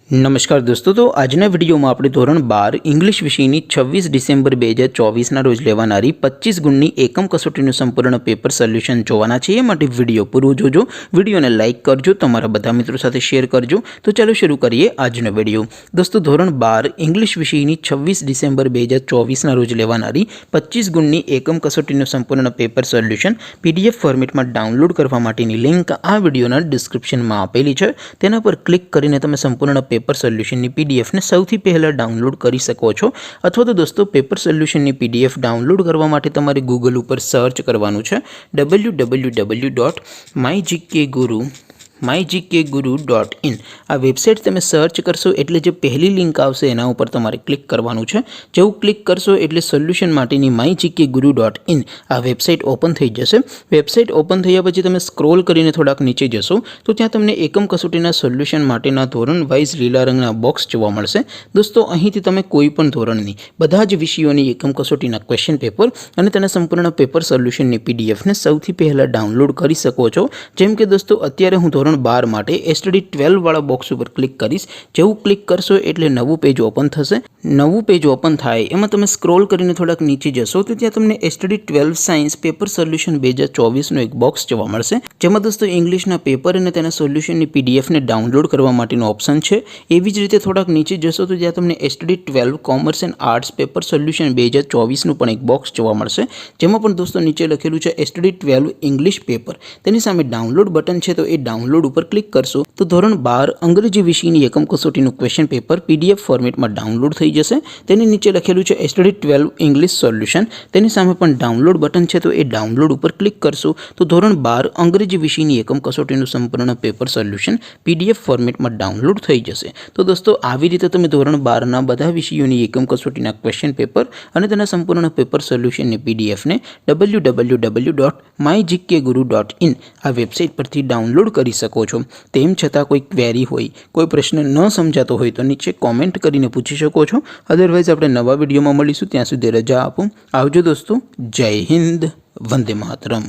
नमस्कार दोस्तों, तो આજના વિડીયોમાં આપણે ધોરણ 12 ઇંગ્લિશ વિષયની 26 ડિસેમ્બર 2024ના રોજ લેવાનારી 25 ગુણની એકમ કસોટીનું સંપૂર્ણ પેપર સોલ્યુશન જોવાના છે। એ માટે વિડીયો પૂરો જોજો, વિડીયોને લાઇક કરજો, તમારા બધા મિત્રો સાથે શેર કરજો। તો ચાલો શરૂ કરીએ આજનો વિડીયો। દોસ્તો, ધોરણ 12 ઇંગ્લિશ વિષયની 26 ડિસેમ્બર 2024ના રોજ લેવાનારી 25 ગુણની એકમ કસોટીનું સંપૂર્ણ પેપર સોલ્યુશન પીડીએફ ફોર્મેટમાં ડાઉનલોડ કરવા માટેની લિંક આ વિડીયોના ડિસ્ક્રિપ્શનમાં આપેલી છે। તેના પર ક્લિક કરીને તમે સંપૂર્ણ पेपर सोल्यूशन पीडीएफ ने सौथी पहला डाउनलॉड करी सको छो। अथवा तो दोस्तों पेपर सोल्यूशन पीडीएफ डाउनलॉड करवा माटे तमारे गूगल पर सर्च करवानुं छे www.mygkguru.in। आ वेबसाइट तमे सर्च करशो एटले जे पहली लिंक आवशे एना उपर तमारे क्लिक करवानुं छे। जेवुं क्लिक करशो एटले सोल्यूशन माटेनी mygkguru.in आ वेबसाइट ओपन थई जशे। वेबसाइट ओपन थया पछी तमे स्क्रॉल करीने थोड़ाक नीचे जशो तो त्यां तमने एकम कसोटीना सोल्यूशन माटेना धोरण वाइज लीला रंगना बॉक्स जोवा मळशे। दोस्तों, અહીંથી તમે કોઈ પણ ધોરણની બધા જ વિષયોની એકમ કસોટીના ક્વેશ્ચન પેપર અને તેના સંપૂર્ણ પેપર સોલ્યુશનની પીડીએફ ને સૌથી પહેલા ડાઉનલોડ કરી શકો છો। જેમ કે દોસ્તો, અત્યારે હું ધોરણ 12 માટે એસટીડી 12 વાળા બોક્સ ઉપર ક્લિક કરીશ। જેવું ક્લિક કરશો એટલે નવું પેજ ઓપન થશે। નવું પેજ ઓપન થાય એમાં તમે સ્ક્રોલ કરીને થોડાક નીચે જશો તો ત્યાં તમને એસટીડી 12 સાયન્સ પેપર સોલ્યુશન 2024 નો એક બોક્સ જોવા મળશે। જેમાં દોસ્તો ઇંગ્લિશના પેપર અને તેના સોલ્યુશનની પીડીએફ ને ડાઉનલોડ કરવા માટેનો ઓપ્શન છે। એવી જ રીતે થોડાક નીચે જશો તો ત્યાં તમને STD 12 commerce and arts paper solution 2024 નું પણ એક બોક્સ જોવા મળશે। જેમાં પણ દોસ્તો નીચે લખેલું છે એસટીડી 12 ઇંગ્લિશ પેપર, તેની સામે ડાઉનલોડ બટન છે તો એ ડાઉનલોડ ઉપર ક્લિક કરશો તો ધોરણ 12 અંગ્રેજી વિષયની એકમ કસોટીનું ક્વેશ્ચન પેપર પીડીએફ ફોર્મેટમાં ડાઉનલોડ થઈ જશે। તેની નીચે લખેલું છે એસટીડી 12 ઇંગ્લિશ સોલ્યુશન, તેની સામે પણ ડાઉનલોડ બટન છે તો એ ડાઉનલોડ ઉપર ક્લિક કરશો તો ધોરણ 12 અંગ્રેજી વિષયની એકમ કસોટીનું સંપૂર્ણ પેપર સોલ્યુશન પીડીએફ ફોર્મેટમાં ડાઉનલોડ થઈ જશે। તો દોસ્તો, આવી રીતે તમે ધોરણ 12ના બધા વિષયોની એકમ કસોટીના ક્વેશ્ચન પેપર અને તેના સંપૂર્ણ પેપર સોલ્યુશનની પીડીએફ ને www.mygkguru.in આ વેબસાઇટ પરથી ડાઉનલોડ કરી શકો છો। તેમ છતાં કોઈ ક્વેરી હોય, કોઈ પ્રશ્ન ન સમજાતો હોય તો નીચે કોમેન્ટ કરીને પૂછી શકો છો। અધરવાઇઝ આપણે નવા વિડીયોમાં મળીશું, ત્યાં સુધી રજા આપો। આવજો દોસ્તો, જય હિન્દ, વંદે માતરમ।